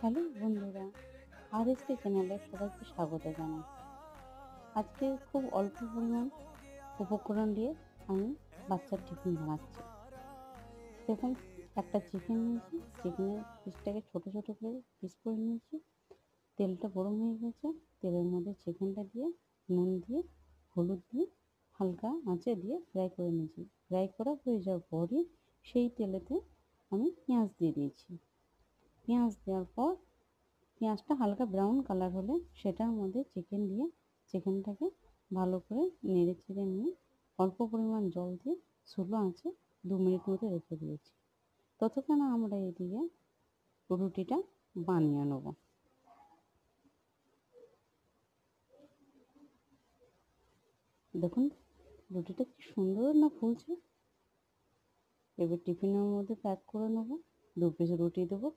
Hello বন্ধুরা, আর S K চ্যানেলে সবাইকে স্বাগত জানাই। আজকে খুব অল্প পরিমাণ উপকরণ দিয়ে আমি বাচ্চার টিফিন বানাচ্ছি। দেখুন, একটা চিকেন নিয়েছি, চিকেনের পিসটাকে ছোট ছোট করে পিস করে নিয়েছি। তেলটা গরম হয়ে গেছে, তেলের মধ্যে চিকেনটা দিয়ে নুন দিয়ে হলুদ দিয়ে হালকা আঁচে দিয়ে ফ্রাই করে নিয়েছি। ফ্রাই করা হয়ে যাওয়ার পরই সেই তেলেতে আমি পেঁয়াজ দিয়ে দিয়েছি। পেঁয়াজ দেওয়ার পর পেঁয়াজটা হালকা ব্রাউন কালার হলে সেটার মধ্যে চিকেন দিয়ে চিকেনটাকে ভালো করে নেড়ে চেড়ে নিয়ে অল্প পরিমাণ জল দিয়ে স্লো আঁচে 2 মিনিট মতো রেখে দিয়েছি। ততক্ষণ আমরা এদিকে রুটিটা বানিয়ে নেব। দেখুন, রুটিটা কি সুন্দর না ফুলছে। এবার টিফিনের মধ্যে প্যাক করে নেব। 2 পিস রুটি দেবো।